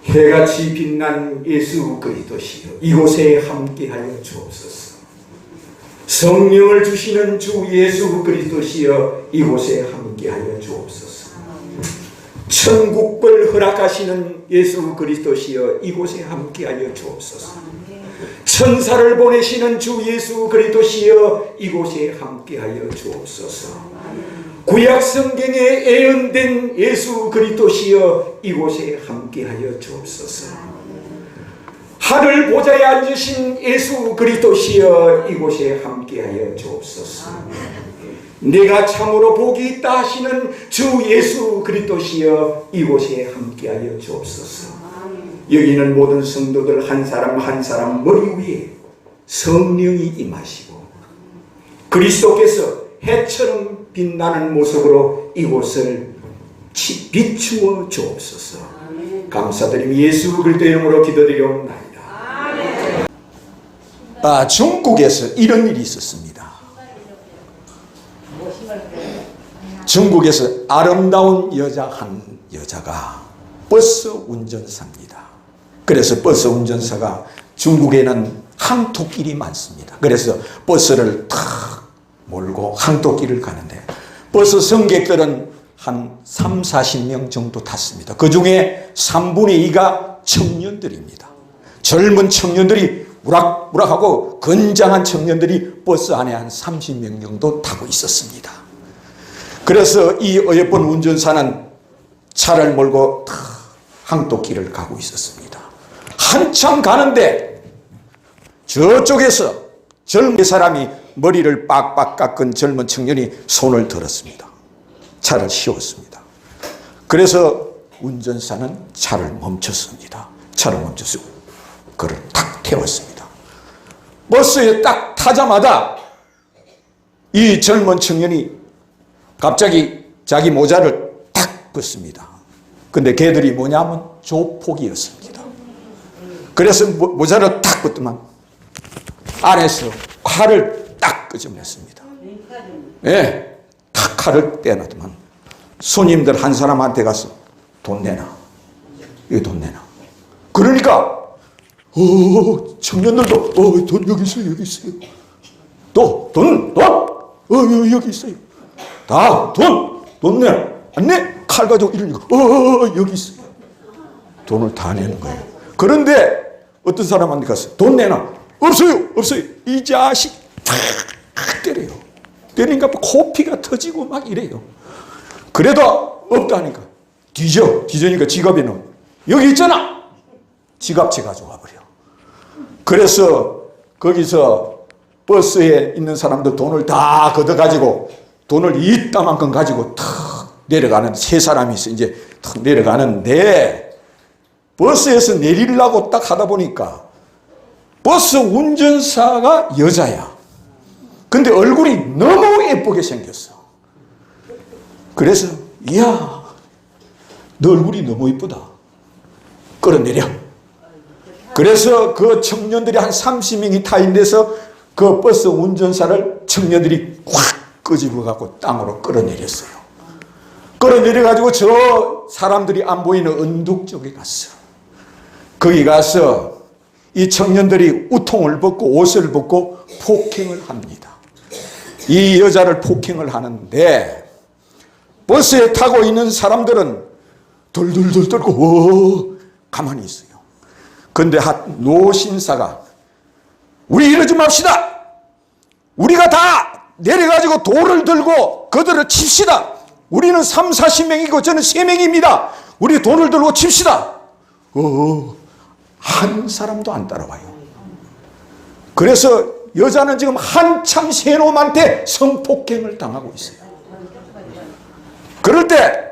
해같이 빛난 예수 그리스도시여 이곳에 함께하여 주옵소서. 성령을 주시는 주 예수 그리스도시여 이곳에 함께하여 주옵소서. 천국을 허락하시는 예수 그리스도시여 이곳에 함께하여 주옵소서. 천사를 보내시는 주 예수 그리스도시여 이곳에 함께하여 주옵소서. 구약 성경에 예언된 예수 그리스도시여 이곳에 함께하여 주옵소서. 하늘 보좌에 앉으신 예수 그리스도시여 이곳에 함께하여 주옵소서. 내가 참으로 복이 있다 하시는 주 예수 그리스도시여 이곳에 함께하여 주옵소서. 여기는 모든 성도들 한 사람 한 사람 머리 위에 성령이 임하시고 그리스도께서 해처럼 빛나는 모습으로 이곳을 비추어 주옵소서. 감사드리며 예수 그리스도의 이름으로 기도드리옵나이다. 중국에서 이런 일이 있었습니다. 중국에서 아름다운 한 여자가 버스 운전사입니다. 그래서 버스 운전사가 중국에는 항토길이 많습니다. 그래서 버스를 탁 몰고 항토길을 가는데 버스 승객들은 한 3, 40명 정도 탔습니다. 그 중에 3분의 2가 청년들입니다. 젊은 청년들이 우락우락하고 건장한 청년들이 버스 안에 한 30명 정도 타고 있었습니다. 그래서 이 어여쁜 운전사는 차를 몰고 항토길을 가고 있었습니다. 한참 가는데 저쪽에서 젊은 사람이 머리를 빡빡 깎은 젊은 청년이 손을 들었습니다. 차를 세웠습니다. 그래서 운전사는 차를 멈췄습니다. 차를 멈춰서 그를 탁 태웠습니다. 버스에 딱 타자마자 이 젊은 청년이 갑자기 자기 모자를 탁 벗습니다. 근데 걔들이 뭐냐면 조폭이었습니다. 그래서 모자를 탁 벗더만 안에서 칼을 딱 끄집어냈습니다. 예, 탁 칼을 떼어놨더만 손님들 한 사람한테 가서 돈 내놔. 이거 돈 내놔. 그러니까 청년들도 돈 여기 있어요. 여기 있어요. 또 돈 여기 있어요. 다 돈 내. 안 내? 칼 가지고 이러니까 여기 있어요. 돈을 다 내는 거예요. 그런데 어떤 사람한테 가서 돈 내놔. 없어요. 이 자식 탁 때려요. 때리니까 코피가 터지고 막 이래요. 그래도 없다니까 뒤져니까 지갑에 넣어. 여기 있잖아. 지갑채 가져와 버려. 그래서 거기서 버스에 있는 사람들 돈을 다 걷어가지고 돈을 이따만큼 가지고 탁 내려가는 세 사람이 있어. 이제 탁 내려가는데 버스에서 내리려고 딱 하다 보니까 버스 운전사가 여자야. 근데 얼굴이 너무 예쁘게 생겼어. 그래서 이야 너 얼굴이 너무 예쁘다. 끌어내려. 그래서 그 청년들이 한 30명이 타 있는 데서 그 버스 운전사를 청년들이 확 끄집어갖고 땅으로 끌어내렸어요. 끌어내려가지고 저 사람들이 안 보이는 언덕 쪽에 갔어. 거기 가서 이 청년들이 우통을 벗고 옷을 벗고 폭행을 합니다. 이 여자를 폭행을 하는데 버스에 타고 있는 사람들은 돌돌돌 떨고 가만히 있어요. 그런데 노신사가 우리 이러지 맙시다. 우리가 다 내려가지고 돌을 들고 그들을 칩시다. 우리는 3, 40명이고 저는 3명입니다. 우리 돌을 들고 칩시다. 한 사람도 안 따라와요. 그래서 여자는 지금 한참 새놈한테 성폭행을 당하고 있어요. 그럴 때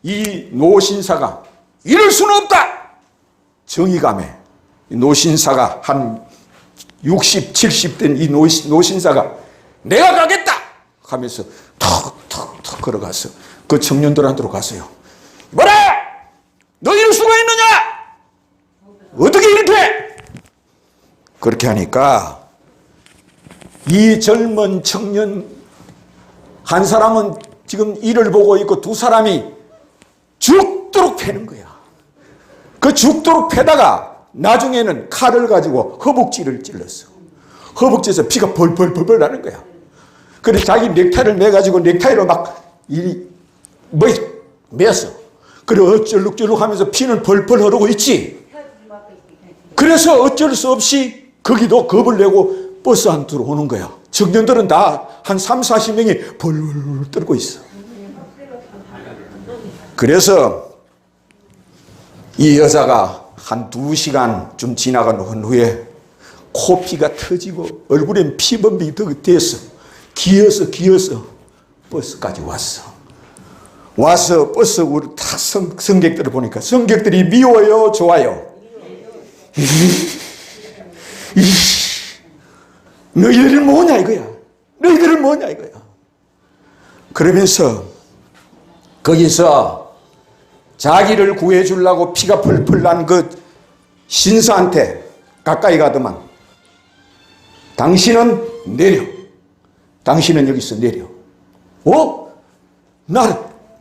이 노신사가 이럴 수는 없다. 정의감에 노신사가 한 60, 70 된 이 노신사가 내가 가겠다 하면서 턱 걸어가서 그 청년들한테로 갔어요. 뭐라? 너 이럴 수가 있느냐? 어떻게 이렇게? 그렇게 하니까 이 젊은 청년 한 사람은 지금 이를 보고 있고 두 사람이 죽도록 패는 거야. 그 죽도록 패다가 나중에는 칼을 가지고 허벅지를 찔렀어. 허벅지에서 피가 벌벌벌벌 나는 거야. 그래서 자기 넥타이를 매가지고 넥타이로 막 매었어. 그래 어쩔룩쩔룩 하면서 피는 벌벌 흐르고 있지. 그래서 어쩔 수 없이 거기도 겁을 내고 버스 안으로 오는 거야. 청년들은 다 한 3, 40명이 벌벌 떨고 있어. 그래서 이 여자가 한 2시간 지나간 후에 코피가 터지고 얼굴엔 피범벅이 됐어. 기어서 버스까지 왔어. 와서 버스 우리 다 성객들을 보니까 성객들이 미워요, 좋아요? 너희들은 뭐냐 이거야. 너희들은 뭐냐 이거야. 그러면서 거기서 자기를 구해주려고 피가 펄펄 난 그 신사한테 가까이 가더만 당신은 내려. 당신은 여기서 내려.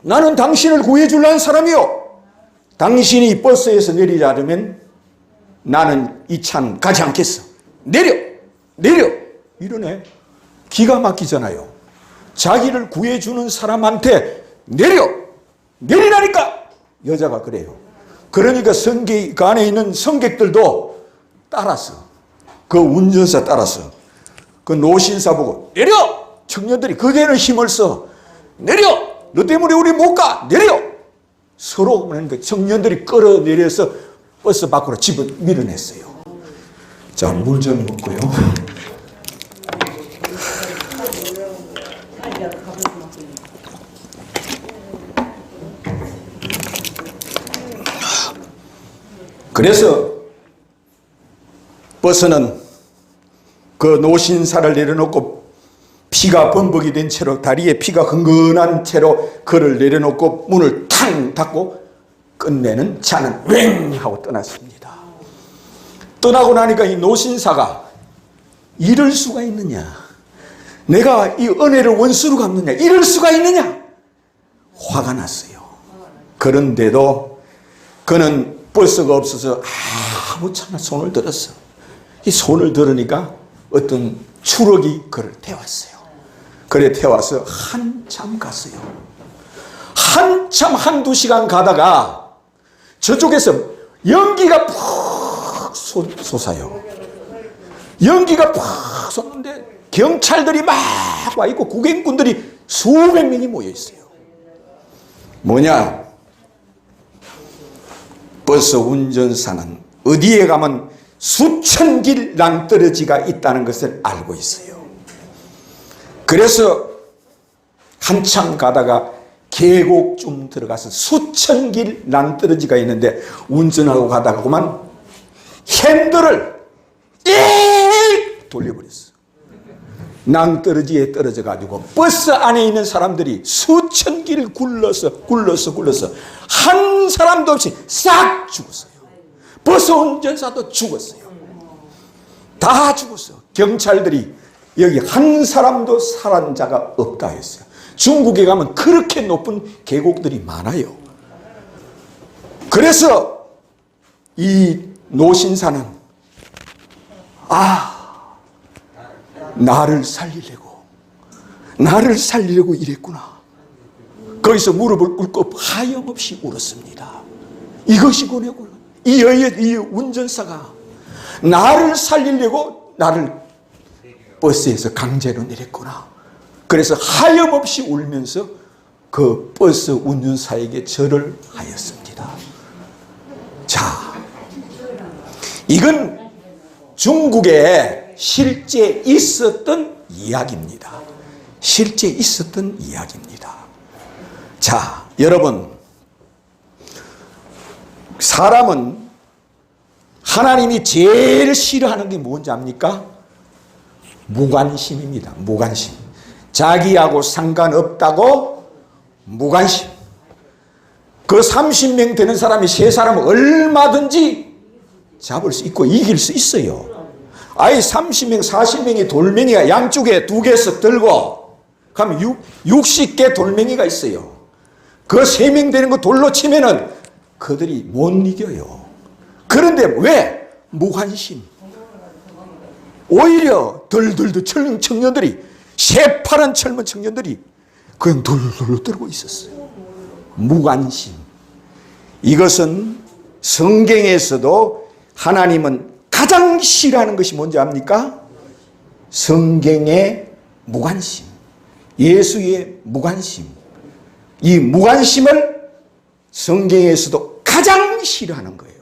나는 당신을 구해주려는 사람이요. 당신이 버스에서 내리지 않으면 나는 이 차는 가지 않겠어. 내려. 이러네. 기가 막히잖아요. 자기를 구해주는 사람한테 내리라니까. 여자가 그래요. 그러니까 그 안에 있는 성객들도 따랐어. 그 운전사 따랐어. 그 노신사 보고 내려. 청년들이 거기에는 힘을 써. 내려. 너 때문에 우리 못 가. 내려. 서로 그러니까 청년들이 끌어내려서 버스 밖으로 집을 밀어냈어요. 자, 물 좀 먹고요. 그래서 버스는 그 노신사를 내려놓고 피가 범벅이 된 채로 다리에 피가 흥건한 채로 그를 내려놓고 문을 탕 닫고 끝내는 차는 왱 하고 떠났습니다. 떠나고 나니까 이 노신사가 이럴 수가 있느냐. 내가 이 은혜를 원수로 갚느냐. 이럴 수가 있느냐. 화가 났어요. 그런데도 그는 버스가 없어서 아무 차나 손을 들었어. 이 손을 들으니까 어떤 추럭이 그를 태웠어요. 그래 태워서 한참 갔어요. 한참 1-2시간 가다가 저쪽에서 연기가 푹 솟아요. 연기가 푹 솟는데 경찰들이 막 와 있고 구경꾼들이 수백 명이 모여 있어요. 뭐냐? 버스 운전사는 어디에 가면 수천 길 낭떠러지가 있다는 것을 알고 있어요. 그래서 한참 가다가 계곡쯤 들어가서 수천 길 낭떠러지가 있는데 운전하고 가다가 그만 핸들을 돌려버렸어. 낭떠러지에 떨어져 가지고 버스 안에 있는 사람들이 수천 길 굴러서 한 사람도 없이 싹 죽었어요. 버스 운전사도 죽었어요. 다 죽었어요. 경찰들이 여기 한 사람도 살아난 자가 없다 했어요. 중국에 가면 그렇게 높은 계곡들이 많아요. 그래서 이 노신사는 나를 살리려고 이랬구나. 거기서 무릎을 꿇고 하염없이 울었습니다. 이것이 고뇌구나. 이 운전사가 나를 살리려고 나를 버스에서 강제로 내렸구나. 그래서 하염없이 울면서 그 버스 운전사에게 절을 하였습니다. 자, 이건 중국에 실제 있었던 이야기입니다. 실제 있었던 이야기입니다. 자, 여러분, 사람은 하나님이 제일 싫어하는 게 뭔지 압니까? 무관심입니다. 무관심. 자기하고 상관없다고 무관심. 그 30명 되는 사람이 3사람을 얼마든지 잡을 수 있고 이길 수 있어요. 아예 30명, 40명이 돌멩이가 양쪽에 2개씩 들고 가면 60개 돌멩이가 있어요. 그 3명 되는 거 돌로 치면은 그들이 못 이겨요. 그런데 왜? 무관심. 오히려 덜덜덜 젊은 청년들이, 새파란 젊은 청년들이 그냥 덜덜 떨고 있었어요. 무관심. 이것은 성경에서도 하나님은 가장 싫어하는 것이 뭔지 압니까? 성경의 무관심, 예수의 무관심. 이 무관심을 성경에서도 가장 싫어하는 거예요.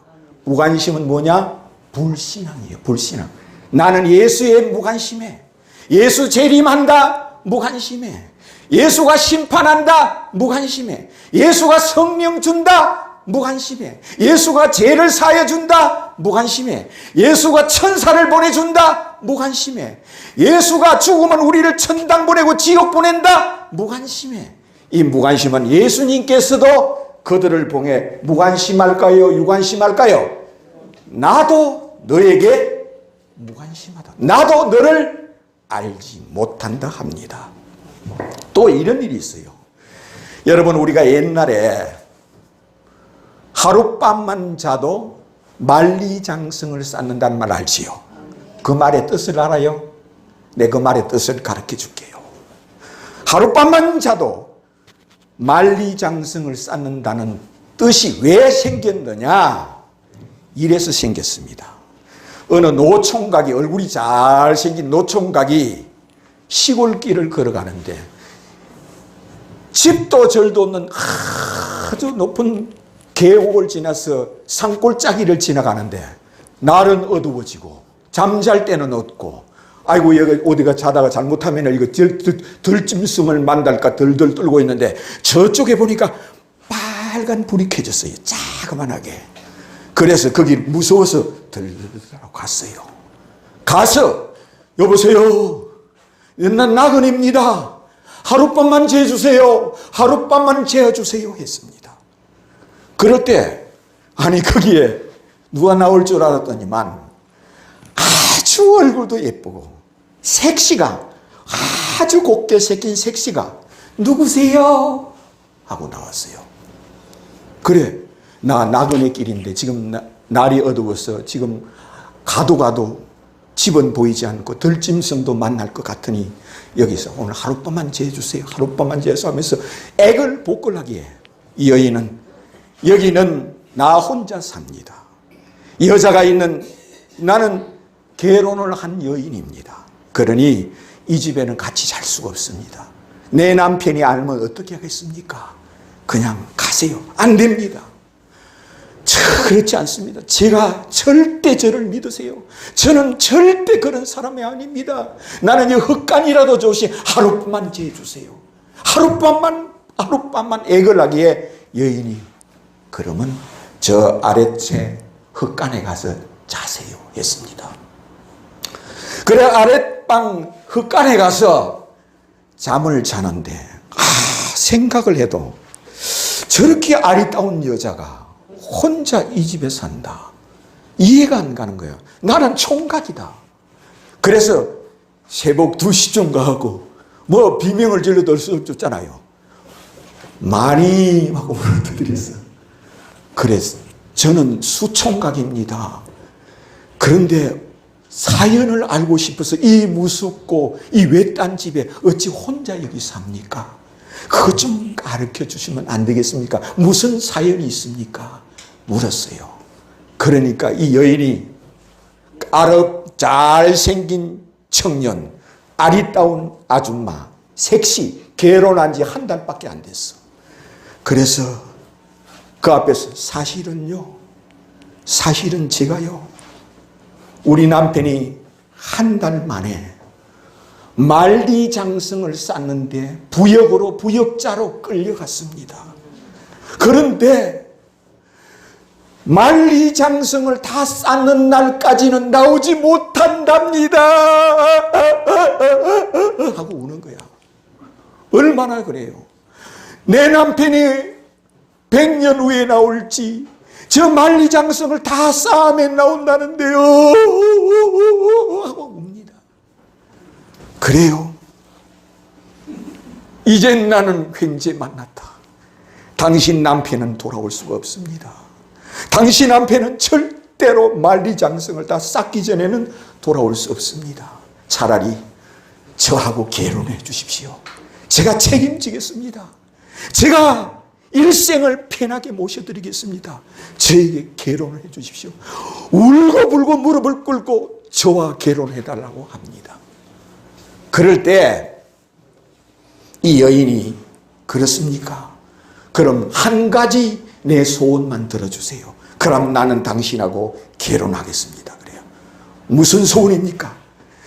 무관심은 뭐냐? 불신앙이에요. 불신앙. 나는 예수의 무관심해. 예수 재림한다, 무관심해. 예수가 심판한다, 무관심해. 예수가 성령 준다, 무관심해. 예수가 죄를 사해 준다, 무관심해. 예수가 천사를 보내준다, 무관심해. 예수가 죽으면 우리를 천당 보내고 지옥 보낸다, 무관심해. 이 무관심은 예수님께서도 그들을 보내 무관심할까요? 유관심할까요? 나도 너에게 무관심하다. 나도 너를 알지 못한다 합니다. 또 이런 일이 있어요. 여러분, 우리가 옛날에 하룻밤만 자도 만리장성을 쌓는다는 말 알지요? 그 말의 뜻을 알아요? 내 그 말의 뜻을 가르쳐 줄게요. 하룻밤만 자도 만리장성을 쌓는다는 뜻이 왜 생겼느냐? 이래서 생겼습니다. 어느 노총각이, 얼굴이 잘생긴 노총각이 시골길을 걸어가는데 집도 절도 없는 아주 높은 계곡을 지나서 산골짜기를 지나가는데 날은 어두워지고 잠잘 때는 없고, 아이고 여기 어디가 자다가 잘못하면 이거 들짐승을 만날까 덜덜 떨고 있는데 저쪽에 보니까 빨간 불이 켜졌어요. 자그만하게. 그래서 거기 무서워서 덜덜 갔어요. 가서 여보세요, 난 나그네입니다. 하룻밤만 재주세요. 하룻밤만 재워주세요 했습니다. 그럴 때 아니 거기에 누가 나올 줄 알았더니만 아주 얼굴도 예쁘고 색시가 아주 곱게 새긴 색시가 누구세요? 하고 나왔어요. 그래, 나 나그네 길인데 지금 날이 어두워서 지금 가도 집은 보이지 않고 들짐승도 만날 것 같으니 여기서 오늘 하룻밤만 재주세요. 하룻밤만 재서 하면서 액을 복걸하기에 이 여인은, 여기는 나 혼자 삽니다. 여자가 있는, 나는 결혼을 한 여인입니다. 그러니 이 집에는 같이 잘 수가 없습니다. 내 남편이 알면 어떻게 하겠습니까? 그냥 가세요. 안 됩니다. 그렇지 않습니다. 제가 절대 저를 믿으세요. 저는 절대 그런 사람이 아닙니다. 나는 이 헛간이라도 좋으시 하룻밤만 재주세요. 하룻밤만 액을 하기에 여인이 그러면 저 아랫채 헛간에 가서 자세요 했습니다. 그래 아랫방 헛간에 가서 잠을 자는데 생각을 해도 저렇게 아리따운 여자가 혼자 이 집에 산다. 이해가 안 가는 거예요. 나는 총각이다. 그래서 새벽 2시쯤 가고 뭐 비명을 질러도 수 없잖아요. 많이 하고 물어드렸어. 그래서 저는 수총각입니다. 그런데 사연을 알고 싶어서 이 무섭고 이 외딴 집에 어찌 혼자 여기 삽니까? 그것 좀 가르쳐 주시면 안 되겠습니까? 무슨 사연이 있습니까? 물었어요. 그러니까 이 여인이 잘생긴 청년, 아리따운 아줌마, 섹시, 결혼한 지 한 달밖에 안 됐어. 그래서 그 앞에서 사실은 제가요, 우리 남편이 한 달 만에 만리장성을 쌓는데 부역자로 끌려갔습니다. 그런데 만리장성을 다 쌓는 날까지는 나오지 못한답니다. 하고 우는 거야. 얼마나 그래요. 내 남편이 100년 후에 나올지 저 만리장성을 다 쌓으면 나온다는데요. 하고 웁니다. 그래요. 이젠 나는 횡재 만났다. 당신 남편은 돌아올 수가 없습니다. 당신 남편은 절대 절대로 만리장성을 다 쌓기 전에는 돌아올 수 없습니다. 차라리 저하고 결혼해 주십시오. 제가 책임지겠습니다. 제가 일생을 편하게 모셔드리겠습니다. 저에게 결혼을 해 주십시오. 울고불고 무릎을 꿇고 저와 결혼해달라고 합니다. 그럴 때 이 여인이 그렇습니까? 그럼 한 가지 내 소원만 들어주세요. 그럼 나는 당신하고 결혼하겠습니다. 그래요. 무슨 소원입니까?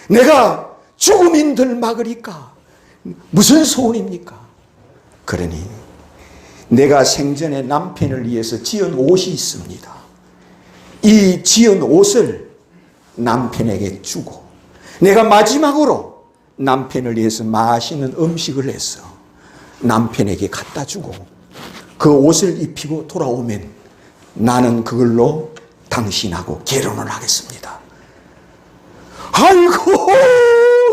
내가 죽음인들 막으리까? 무슨 소원입니까? 그러니 내가 생전에 남편을 위해서 지은 옷이 있습니다. 이 지은 옷을 남편에게 주고 내가 마지막으로 남편을 위해서 맛있는 음식을 해서 남편에게 갖다 주고 그 옷을 입히고 돌아오면 나는 그걸로 당신하고 결혼을 하겠습니다. 아이고,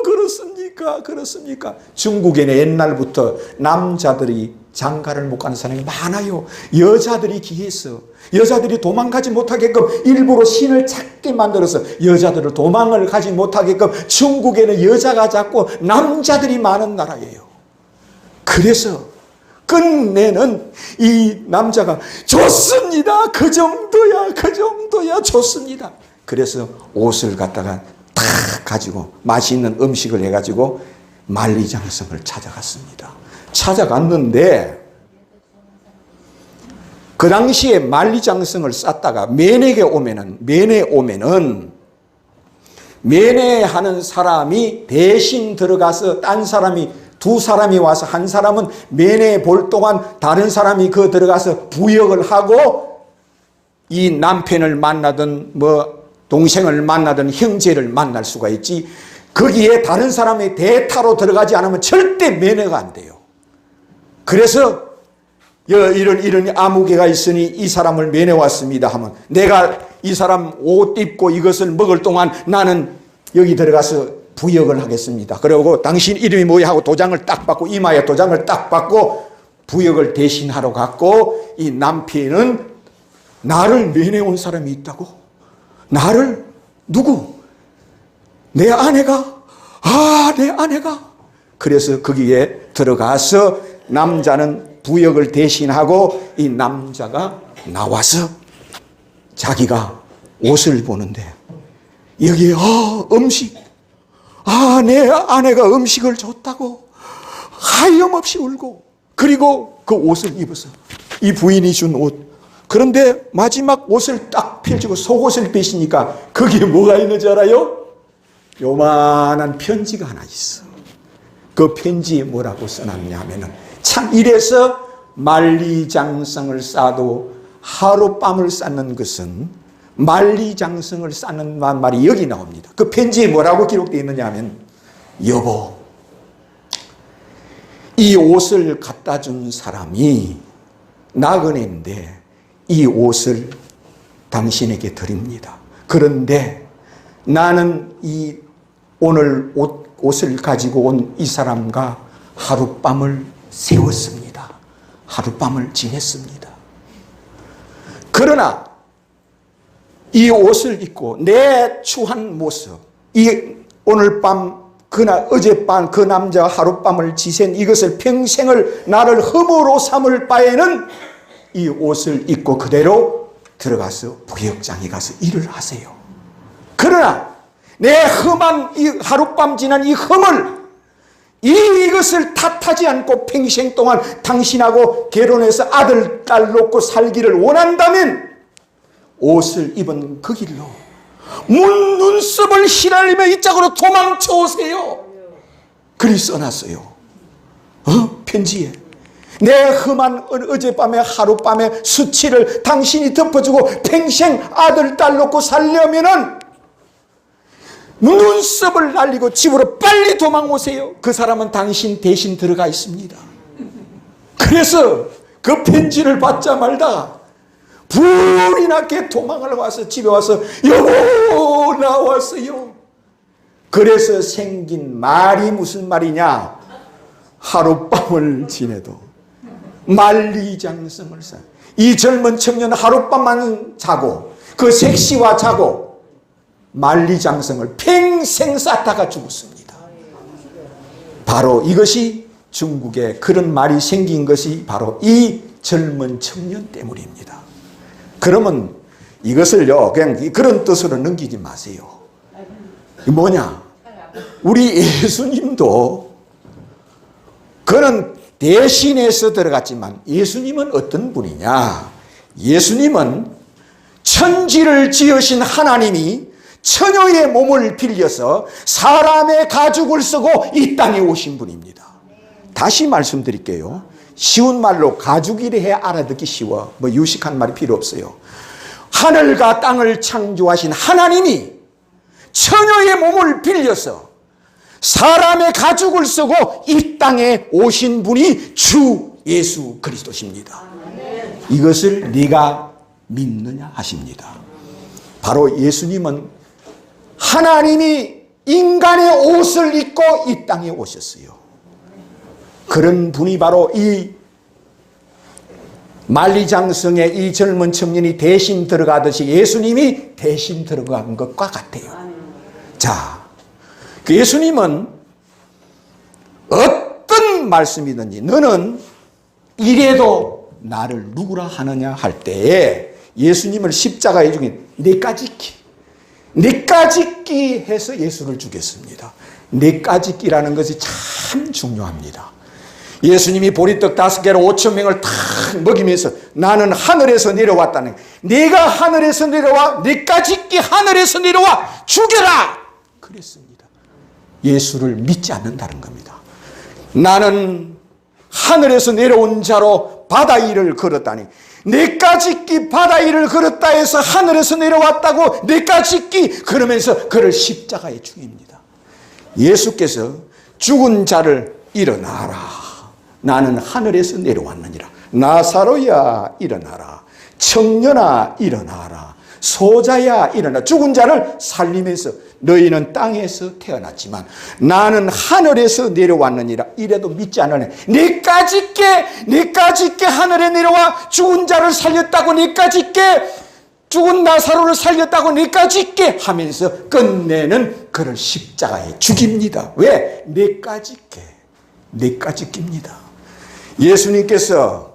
그렇습니까? 그렇습니까? 중국에는 옛날부터 남자들이 장가를 못 가는 사람이 많아요. 여자들이 기해서 여자들이 도망가지 못하게끔 일부러 신을 작게 만들어서 여자들을 도망을 가지 못하게끔 중국에는 여자가 작고 남자들이 많은 나라예요. 그래서 끝내는 이 남자가 좋습니다. 그 정도야 좋습니다. 그래서 옷을 갖다가 탁 가지고 맛있는 음식을 해가지고 만리장성을 찾아갔습니다. 찾아갔는데 그 당시에 만리장성을 쌓다가 면회에 오면은 면회하는 사람이 대신 들어가서 딴 사람이 두 사람이 와서 한 사람은 면회 볼 동안 다른 사람이 그 들어가서 부역을 하고 이 남편을 만나든 뭐 동생을 만나든 형제를 만날 수가 있지, 거기에 다른 사람의 대타로 들어가지 않으면 절대 면회가 안 돼요. 그래서 이런 아무개가 있으니 이 사람을 면회 왔습니다 하면 내가 이 사람 옷 입고 이것을 먹을 동안 나는 여기 들어가서 부역을 하겠습니다. 그리고 당신 이름이 뭐야 하고 도장을 딱 받고 이마에 도장을 딱 받고 부역을 대신하러 갔고, 이 남편은 나를 면회 온 사람이 있다고? 나를? 누구? 내 아내가? 내 아내가? 그래서 거기에 들어가서 남자는 부역을 대신하고 이 남자가 나와서 자기가 옷을 보는데 여기에 음식, 내 아내가 음식을 줬다고 하염없이 울고, 그리고 그 옷을 입어서 이 부인이 준 옷, 그런데 마지막 옷을 딱 펼치고 속옷을 빼시니까 거기에 뭐가 있는지 알아요? 요만한 편지가 하나 있어. 그 편지에 뭐라고 써놨냐면은, 참 이래서 만리장성을 쌓아도 하룻밤을 쌓는 것은 만리장성을 쌓는 말이 여기 나옵니다. 그 편지에 뭐라고 기록되어 있느냐 하면, 여보, 이 옷을 갖다 준 사람이 나그네인데 이 옷을 당신에게 드립니다. 그런데 나는 이 오늘 옷을 가지고 온 이 사람과 하룻밤을 세웠습니다. 하룻밤을 지냈습니다. 그러나 이 옷을 입고 내 추한 모습, 이 오늘 밤 그날 어젯밤 그 남자와 하룻밤을 지샌 이것을 평생을 나를 흠으로 삼을 바에는 이 옷을 입고 그대로 들어가서 부역장에 가서 일을 하세요. 그러나 내 흠한 이 하룻밤 지난 이 흠을 이것을 탓하지 않고 평생 동안 당신하고 결혼해서 아들, 딸 놓고 살기를 원한다면 옷을 입은 그 길로 눈썹을 휘날리며 이 짝으로 도망쳐 오세요. 그리 써놨어요. 편지에. 내 흠한 어젯밤에 하룻밤의 수치를 당신이 덮어주고 평생 아들, 딸 놓고 살려면은 눈썹을 날리고 집으로 빨리 도망오세요. 그 사람은 당신 대신 들어가 있습니다. 그래서 그 편지를 받자마자 불이 나게 도망을 와서 집에 와서 여보 나왔어요. 그래서 생긴 말이 무슨 말이냐, 하룻밤을 지내도 만리장성을 쌓아. 이 젊은 청년 하룻밤만 자고 그 색시와 자고 만리장성을 평생 쌓다가 죽었습니다. 바로 이것이 중국에 그런 말이 생긴 것이 바로 이 젊은 청년 때문입니다. 그러면 이것을요 그냥 그런 뜻으로 넘기지 마세요. 뭐냐? 우리 예수님도 그는 대신해서 들어갔지만 예수님은 어떤 분이냐? 예수님은 천지를 지으신 하나님이 처녀의 몸을 빌려서 사람의 가죽을 쓰고 이 땅에 오신 분입니다. 다시 말씀드릴게요. 쉬운 말로 가죽이라 해 알아듣기 쉬워. 뭐 유식한 말이 필요 없어요. 하늘과 땅을 창조하신 하나님이 처녀의 몸을 빌려서 사람의 가죽을 쓰고 이 땅에 오신 분이 주 예수 그리스도십니다. 이것을 네가 믿느냐 하십니다. 바로 예수님은 하나님이 인간의 옷을 입고 이 땅에 오셨어요. 그런 분이 바로 이 만리장성에 이 젊은 청년이 대신 들어가듯이 예수님이 대신 들어간 것과 같아요. 자, 그 예수님은 어떤 말씀이든지 너는 이래도 나를 누구라 하느냐 할 때에 예수님을 십자가에 죽인 내까짓기 해서 예수를 죽였습니다. 내까짓기라는 것이 참 중요합니다. 예수님이 보리떡 5개로 5,000명을 탁 먹이면서 나는 하늘에서 내려왔다는, 내가 하늘에서 내려와, 내까짓기 하늘에서 내려와 죽여라 그랬습니다. 예수를 믿지 않는다는 겁니다. 나는 하늘에서 내려온 자로 바다 위를 걸었다니, 내까짓기 바다 위를 걸었다 해서 하늘에서 내려왔다고 내까짓기 그러면서 그를 십자가에 죽입니다. 예수께서 죽은 자를 일어나라, 나는 하늘에서 내려왔느니라. 나사로야 일어나라, 청년아 일어나라, 소자야 일어나. 죽은 자를 살리면서 너희는 땅에서 태어났지만 나는 하늘에서 내려왔느니라. 이래도 믿지 않으네. 내까짓게 하늘에 내려와 죽은 자를 살렸다고, 내까짓게 죽은 나사로를 살렸다고, 내까짓게 하면서 끝내는 그를 십자가에 죽입니다. 왜? 내까짓기입니다. 예수님께서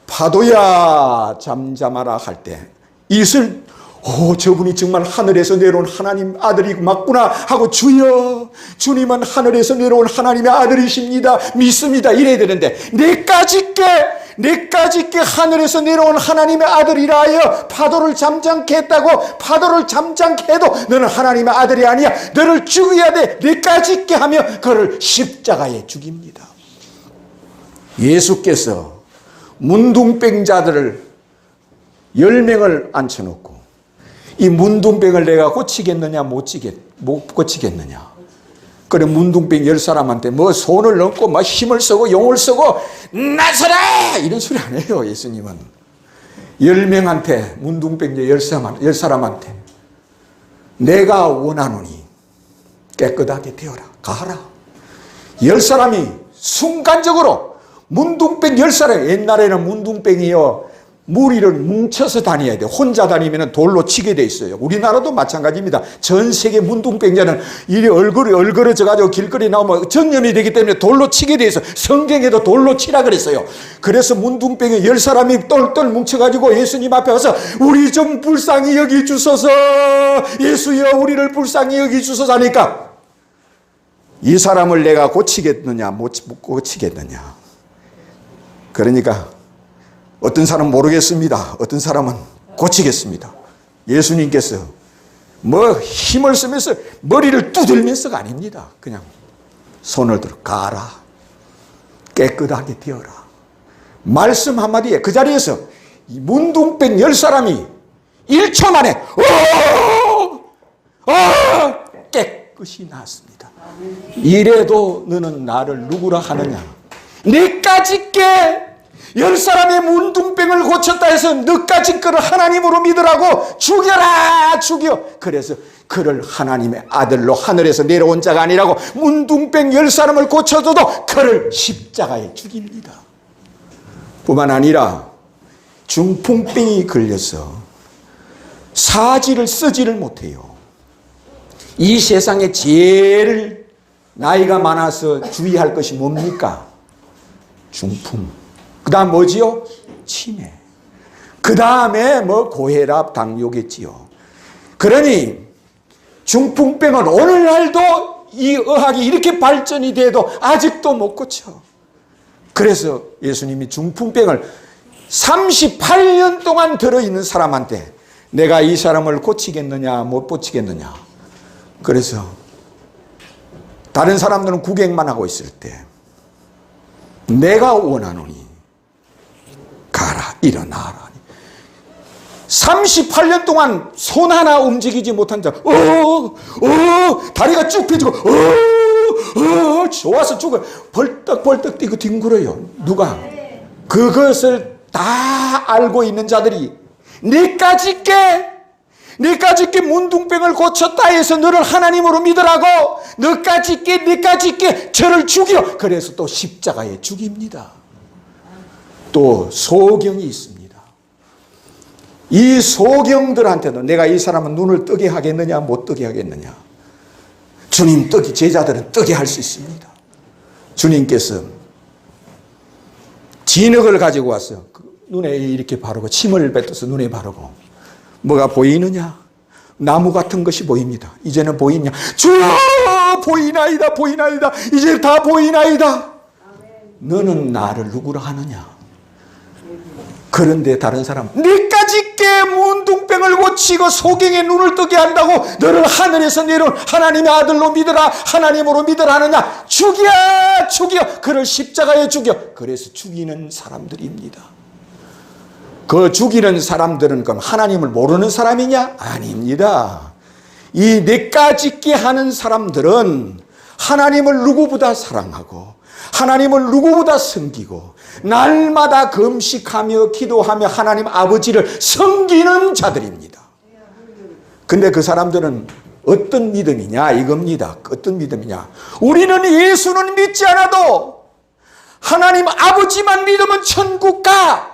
파도야 잠잠하라 할 때 이슬 저분이 정말 하늘에서 내려온 하나님 아들이 맞구나 하고 주여, 주님은 하늘에서 내려온 하나님의 아들이십니다, 믿습니다 이래야 되는데, 내까짓게 하늘에서 내려온 하나님의 아들이라 하여 파도를 잠잠케 했다고, 파도를 잠잠케 해도 너는 하나님의 아들이 아니야, 너를 죽여야 돼, 내까짓게 하며 그를 십자가에 죽입니다. 예수께서 문둥병자들을 10명을 앉혀놓고 이 문둥병을 내가 고치겠느냐 못 고치겠느냐. 그래 문둥병 10사람한테 뭐 손을 넣고 막 힘을 쓰고 용을 쓰고 나서라 이런 소리 안 해요. 예수님은 10명한테 문둥병 10사람한테 내가 원하노니 깨끗하게 되어라, 가라. 10사람이 순간적으로 문둥병 10사람, 옛날에는 문둥병이요 무리를 뭉쳐서 다녀야 돼. 혼자 다니면 돌로 치게 돼 있어요. 우리나라도 마찬가지입니다. 전 세계 문둥병자는 이리 얼그러져 가지고 길거리 나오면 전염이 되기 때문에 돌로 치게 돼 있어요. 성경에도 돌로 치라 그랬어요. 그래서 문둥병에 10사람이 똘똘 뭉쳐가지고 예수님 앞에 와서 우리 좀 불쌍히 여기 주소서, 예수여 우리를 불쌍히 여기 주소서 하니까 이 사람을 내가 고치겠느냐 못 고치겠느냐. 그러니까 어떤 사람은 모르겠습니다, 어떤 사람은 고치겠습니다. 예수님께서 뭐 힘을 쓰면서 머리를 두들면서가 아닙니다. 그냥 손을 들어 가라, 깨끗하게 되어라. 말씀 한마디에 그 자리에서 문둥병 10사람이 1초 만에 깨끗이 나았습니다. 이래도 너는 나를 누구라 하느냐. 내까짓게 10사람의 문둥병을 고쳤다 해서 너까지 거를 하나님으로 믿으라고 죽여. 그래서 그를 하나님의 아들로 하늘에서 내려온 자가 아니라고 문둥병 10사람을 고쳐줘도 그를 십자가에 죽입니다. 뿐만 아니라 중풍병이 걸려서 사지를 쓰지를 못해요. 이 세상에 제일 나이가 많아서 주의할 것이 뭡니까? 중풍. 그 다음 뭐지요? 치매. 그 다음에 뭐 고혈압, 당뇨겠지요. 그러니 중풍병은 오늘날도 이 의학이 이렇게 발전이 돼도 아직도 못 고쳐. 그래서 예수님이 중풍병을 38년 동안 들어있는 사람한테 내가 이 사람을 고치겠느냐 못 고치겠느냐. 그래서 다른 사람들은 구경만 하고 있을 때 내가 원하노니 가라 일어나라. 38년 동안 손 하나 움직이지 못한 자, 다리가 쭉 펴지고, 좋아서 죽어. 벌떡벌떡 뛰고 뒹굴어요. 누가? 그것을 다 알고 있는 자들이 내까지 께 문둥병을 고쳤다 해서 너를 하나님으로 믿으라고, 너까지 께 저를 죽여. 그래서 또 십자가에 죽입니다. 또 소경이 있습니다. 이 소경들한테도 내가 이 사람은 눈을 뜨게 하겠느냐 못 뜨게 하겠느냐. 주님 제자들은 뜨게 할 수 있습니다. 주님께서 진흙을 가지고 와서 눈에 이렇게 바르고 침을 뱉어서 눈에 바르고 뭐가 보이느냐? 나무 같은 것이 보입니다. 이제는 보이냐? 주여 보이나이다 보이나이다. 이제 다 보이나이다. 너는 나를 누구라 하느냐? 그런데 다른 사람, 네까지 께 문둥병을 고치고 소경의 눈을 뜨게 한다고 너를 하늘에서 내려온 하나님의 아들로 믿으라, 하나님으로 믿으라 하느냐? 죽여 그를 십자가에 죽여. 그래서 죽이는 사람들입니다. 그 죽이는 사람들은 그럼 하나님을 모르는 사람이냐? 아닙니다. 이 네까지 께 하는 사람들은 하나님을 누구보다 사랑하고 하나님을 누구보다 섬기고 날마다 금식하며 기도하며 하나님 아버지를 섬기는 자들입니다. 근데 그 사람들은 어떤 믿음이냐 이겁니다. 어떤 믿음이냐? 우리는 예수는 믿지 않아도 하나님 아버지만 믿으면 천국 가.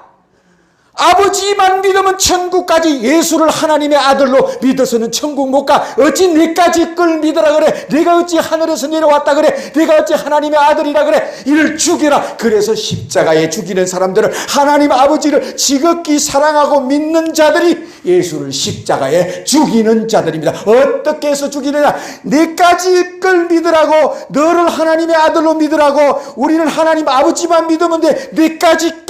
아버지만 믿으면 천국 가지. 예수를 하나님의 아들로 믿어서는 천국 못 가. 어찌 네까지 걸 믿으라 그래? 네가 어찌 하늘에서 내려왔다 그래? 네가 어찌 하나님의 아들이라 그래? 이를 죽이라. 그래서 십자가에 죽이는 사람들은 하나님 아버지를 지극히 사랑하고 믿는 자들이 예수를 십자가에 죽이는 자들입니다. 어떻게 해서 죽이느냐? 네까지 걸 믿으라고, 너를 하나님의 아들로 믿으라고. 우리는 하나님 아버지만 믿으면 돼. 네까지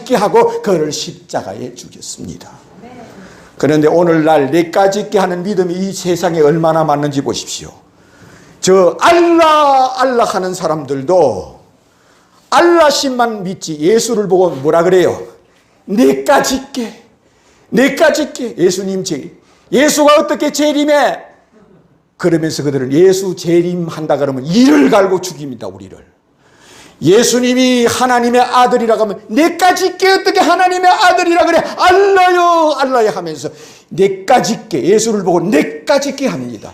께 하고 그를 십자가에 죽였습니다. 그런데 오늘날 네까지 께 하는 믿음이 이 세상에 얼마나 많은지 보십시오. 저 알라 하는 사람들도 알라신만 믿지 예수를 보고 뭐라 그래요? 네까지 께 예수님 예수가 어떻게 재림해? 그러면서 그들은 예수 재림한다 그러면 이를 갈고 죽입니다. 우리를. 예수님이 하나님의 아들이라고 하면 네까지 께 어떻게 하나님의 아들이라 그래? 알라요 하면서 네까지 께 예수를 보고 네까지 께 합니다.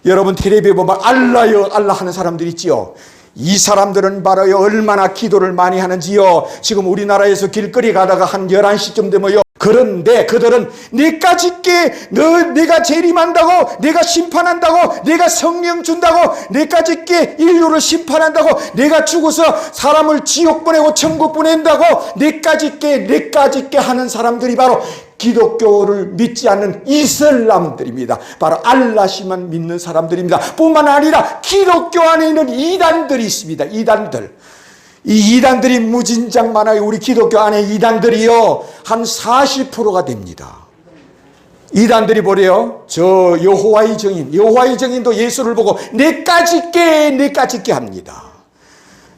여러분 텔레비에 보면 알라 하는 사람들 있지요. 이 사람들은 바로요 얼마나 기도를 많이 하는지요. 지금 우리나라에서 길거리 가다가 한 11시쯤 되면요, 그런데 그들은 네까지 께 내가 재림한다고, 내가 심판한다고, 내가 성령 준다고, 네까지 께 인류를 심판한다고, 내가 죽어서 사람을 지옥 보내고 천국 보낸다고 네까지 께 하는 사람들이 바로 기독교를 믿지 않는 이슬람들입니다. 바로 알라시만 믿는 사람들입니다. 뿐만 아니라 기독교 안에는 이단들이 있습니다. 이단들. 이 이단들이 무진장 많아요. 우리 기독교 안에 이단들이요 한 40%가 됩니다. 이단들이 뭐래요? 저 여호와의 증인도 예수를 보고 네까지 께 합니다.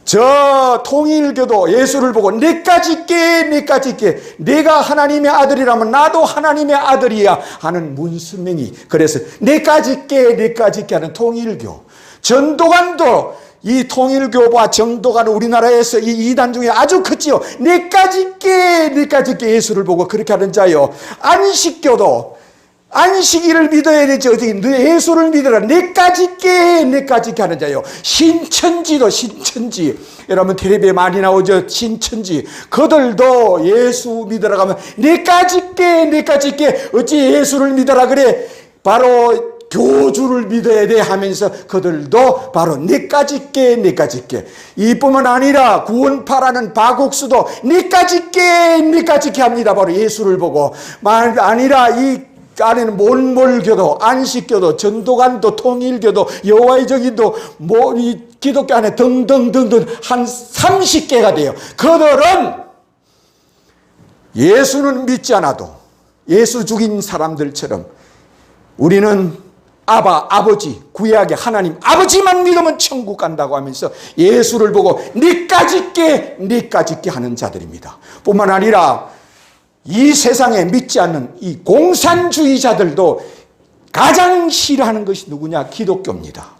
저 통일교도 예수를 보고 네까지 께 내가 하나님의 아들이라면 나도 하나님의 아들이야 하는 문수명이. 그래서 네까지 께 하는 통일교. 전도관도 이 통일교와 정도가는 우리나라에서 이 이단 중에 아주 크지요. 네까지 께 예수를 보고 그렇게 하는 자요. 안식교도 안식일을 믿어야 되지. 어떻게 예수를 믿어라. 내까지 있게 내까지 있게 하는 자요. 신천지도 신천지. 여러분 텔레비에 많이 나오죠. 신천지. 그들도 예수 믿으라 하면 내까지 있게 내까지 있게 어찌 예수를 믿어라 그래. 바로 교주를 믿어야 돼 하면서 그들도 바로 내까지 있게 내까지 있게. 이뿐만 아니라 구원파라는 바국수도 내까지 있게 내까지 있게 합니다. 바로 예수를 보고. 아니라 이 안에는 몰몰교도, 안식교도, 전도관도, 통일교도, 여호와의 증인도, 이 기독교 안에 등등등등 한 30개가 돼요. 그들은 예수는 믿지 않아도 예수 죽인 사람들처럼 우리는 아버지, 구약의 하나님 아버지만 믿으면 천국 간다고 하면서 예수를 보고 네까지 있게 네까지 있게 하는 자들입니다. 뿐만 아니라 이 세상에 믿지 않는 이 공산주의자들도 가장 싫어하는 것이 누구냐? 기독교입니다.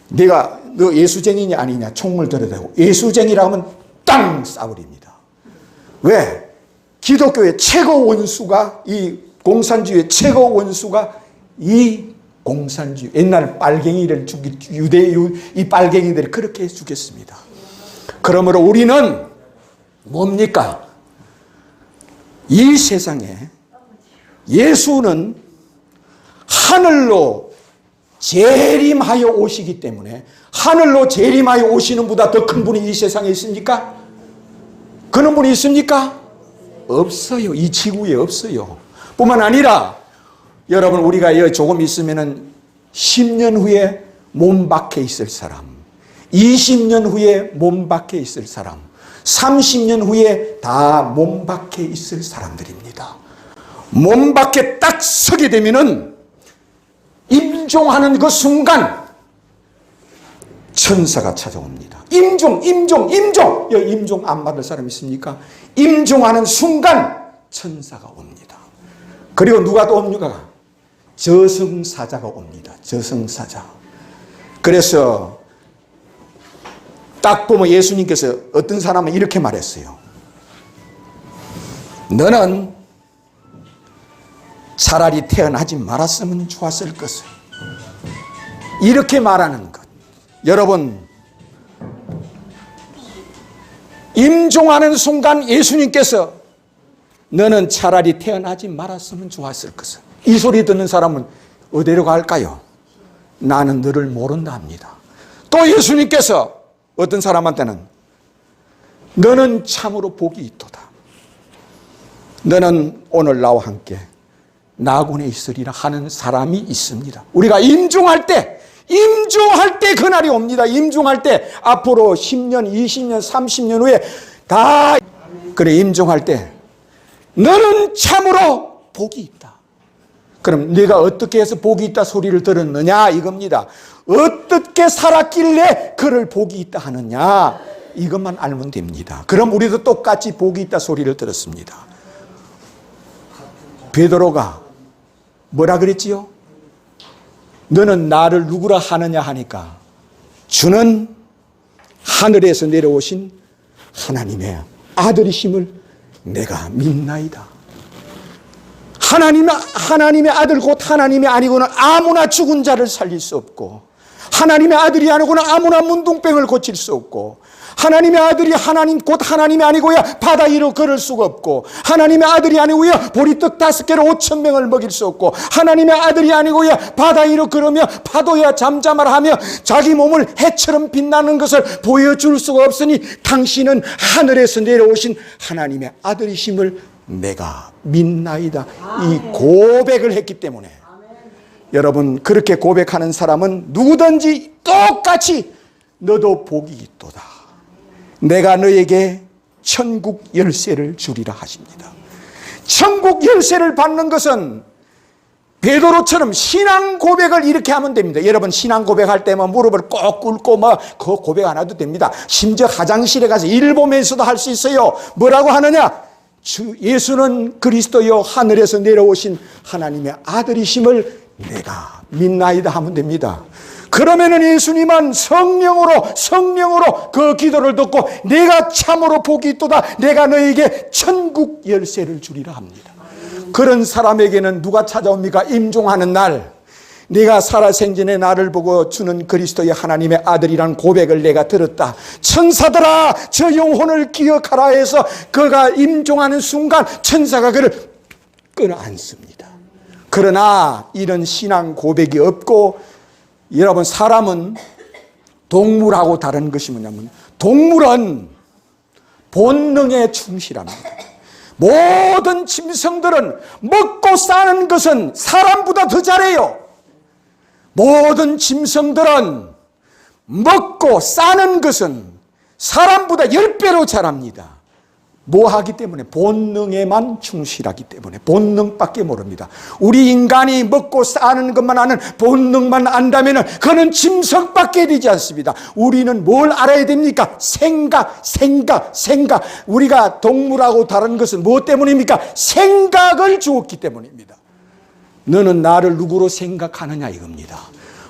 너 예수쟁이냐 아니냐 총을 들여대고 예수쟁이라 하면 땅 쏴버립니다. 왜? 기독교의 최고 원수가, 이 공산주의의 최고 원수가 이 공산주의, 옛날 빨갱이를 이 빨갱이들이 그렇게 죽였습니다. 그러므로 우리는 뭡니까? 이 세상에 예수는 하늘로 재림하여 오시기 때문에, 하늘로 재림하여 오시는 보다 더 큰 분이 이 세상에 있습니까? 그런 분이 있습니까? 없어요. 이 지구에 없어요. 뿐만 아니라 여러분, 우리가 조금 있으면은 10년 후에 몸 밖에 있을 사람, 20년 후에 몸 밖에 있을 사람, 30년 후에 다 몸 밖에 있을 사람들입니다. 몸 밖에 딱 서게 되면은 임종하는 그 순간 천사가 찾아옵니다. 임종. 임종 안 받을 사람 있습니까? 임종하는 순간 천사가 옵니다. 그리고 누가 또 옵니까? 저승사자가 옵니다. 저승사자. 그래서 딱 보면 예수님께서 어떤 사람은 이렇게 말했어요. 너는 차라리 태어나지 말았으면 좋았을 것을. 이렇게 말하는 것. 여러분, 임종하는 순간 예수님께서 너는 차라리 태어나지 말았으면 좋았을 것을. 이 소리 듣는 사람은 어디로 갈까요? 나는 너를 모른다 합니다. 또 예수님께서 어떤 사람한테는 너는 참으로 복이 있도다. 너는 오늘 나와 함께 낙원에 있으리라 하는 사람이 있습니다. 우리가 임종할 때 그날이 옵니다. 임종할 때 앞으로 10년, 20년, 30년 후에 다 그래 임종할 때 너는 참으로 복이 있다. 그럼 네가 어떻게 해서 복이 있다 소리를 들었느냐 이겁니다. 어떻게 살았길래 그를 복이 있다 하느냐 이것만 알면 됩니다. 그럼 우리도 똑같이 복이 있다 소리를 들었습니다. 베드로가 뭐라 그랬지요? 너는 나를 누구라 하느냐 하니까 주는 하늘에서 내려오신 하나님의 아들이심을 내가 믿나이다. 하나님의 아들 곧 하나님이 아니고는 아무나 죽은 자를 살릴 수 없고, 하나님의 아들이 아니고는 아무나 문둥병을 고칠 수 없고, 하나님의 아들이 하나님 곧 하나님이 아니고야 바다 위로 걸을 수가 없고, 하나님의 아들이 아니고야 보리떡 5개로 5,000명을 먹일 수 없고, 하나님의 아들이 아니고야 바다 위로 걸으며 파도야 잠잠하라 하며 자기 몸을 해처럼 빛나는 것을 보여줄 수가 없으니 당신은 하늘에서 내려오신 하나님의 아들이심을 내가 믿나이다. 이 고백을 했기 때문에 여러분, 그렇게 고백하는 사람은 누구든지 똑같이 너도 복이 있도다. 내가 너에게 천국 열쇠를 주리라 하십니다. 천국 열쇠를 받는 것은 베드로처럼 신앙 고백을 이렇게 하면 됩니다. 여러분, 신앙 고백할 때만 무릎을 꼭 꿇고 그 고백 안 해도 됩니다. 심지어 화장실에 가서 일 보면서도 할 수 있어요. 뭐라고 하느냐? 예수는 그리스도여 하늘에서 내려오신 하나님의 아들이심을 내가 믿나이다 하면 됩니다. 그러면은 예수님은 성령으로 그 기도를 듣고 내가 참으로 복이 있도다. 내가 너에게 천국 열쇠를 주리라 합니다. 그런 사람에게는 누가 찾아옵니까? 임종하는 날, 네가 살아생전에 나를 보고 주는 그리스도의 하나님의 아들이란 고백을 내가 들었다. 천사들아, 저 영혼을 기억하라 해서 그가 임종하는 순간 천사가 그를 끌어안습니다. 그러나 이런 신앙 고백이 없고, 여러분, 사람은 동물하고 다른 것이 뭐냐면, 동물은 본능에 충실합니다. 모든 짐승들은 먹고 사는 것은 사람보다 더 잘해요. 모든 짐승들은 먹고 사는 것은 사람보다 10배로 잘합니다. 뭐 하기 때문에? 본능에만 충실하기 때문에. 본능밖에 모릅니다. 우리 인간이 먹고 사는 것만 아는 본능만 안다면 그는 짐승밖에 되지 않습니다. 우리는 뭘 알아야 됩니까? 생각. 우리가 동물하고 다른 것은 무엇 때문입니까? 생각을 주었기 때문입니다. 너는 나를 누구로 생각하느냐 이겁니다.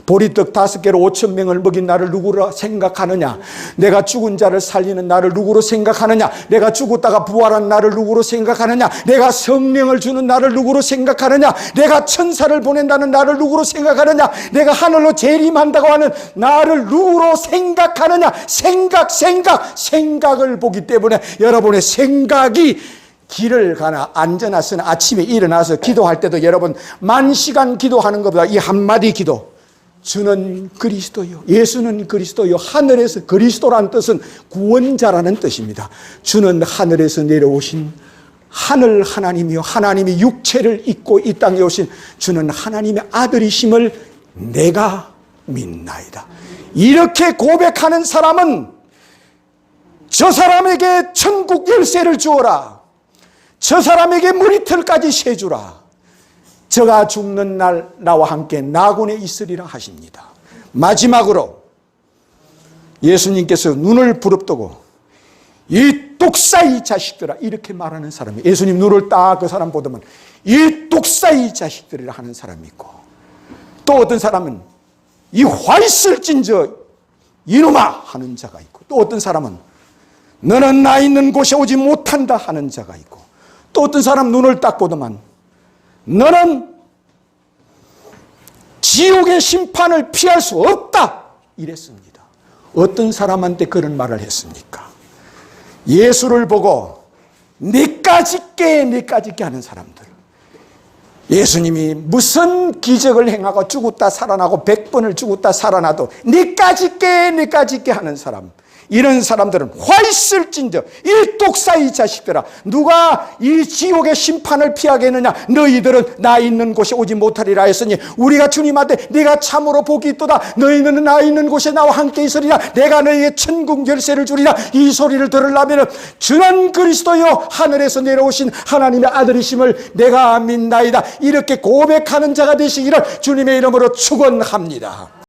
보리떡 5개로 5,000명을 먹인 나를 누구로 생각하느냐? 내가 죽은 자를 살리는 나를 누구로 생각하느냐? 내가 죽었다가 부활한 나를 누구로 생각하느냐? 내가 성령을 주는 나를 누구로 생각하느냐? 내가 천사를 보낸다는 나를 누구로 생각하느냐? 내가 하늘로 재림한다고 하는 나를 누구로 생각하느냐? 생각을 보기 때문에 여러분의 생각이 길을 가나 앉아나서는 아침에 일어나서 기도할 때도 여러분 10,000시간 기도하는 것보다 이 한마디 기도, 주는 그리스도요, 예수는 그리스도요, 하늘에서, 그리스도란 뜻은 구원자라는 뜻입니다. 주는 하늘에서 내려오신 하늘 하나님이요, 하나님이 육체를 입고 이 땅에 오신 주는 하나님의 아들이심을 내가 믿나이다. 이렇게 고백하는 사람은 저 사람에게 천국 열쇠를 주어라, 저 사람에게 머리털까지 세주라, 저가 죽는 날 나와 함께 낙원에 있으리라 하십니다. 마지막으로 예수님께서 눈을 부릅뜨고 이 독사이 자식들아 이렇게 말하는 사람이, 예수님 눈을 딱 그 사람 보더만 이 독사이 자식들이라 하는 사람이 있고, 또 어떤 사람은 이 화 있을진저 이놈아 하는 자가 있고, 또 어떤 사람은 너는 나 있는 곳에 오지 못한다 하는 자가 있고, 또 어떤 사람 눈을 딱 보더만 너는 지옥의 심판을 피할 수 없다 이랬습니다. 어떤 사람한테 그런 말을 했습니까? 예수를 보고 니까짓 게 하는 사람들. 예수님이 무슨 기적을 행하고 죽었다 살아나고 100번을 죽었다 살아나도 니까짓 게 하는 사람, 이런 사람들은 화 있을진저 이 독사이 자식들아, 누가 이 지옥의 심판을 피하겠느냐? 너희들은 나 있는 곳에 오지 못하리라 했으니 우리가 주님한테 네가 참으로 복이 있도다, 너희는 나 있는 곳에 나와 함께 있으리라, 내가 너희에게 천국 열쇠를 주리라, 이 소리를 들으려면 주는 그리스도요 하늘에서 내려오신 하나님의 아들이심을 내가 믿나이다, 이렇게 고백하는 자가 되시기를 주님의 이름으로 축원합니다.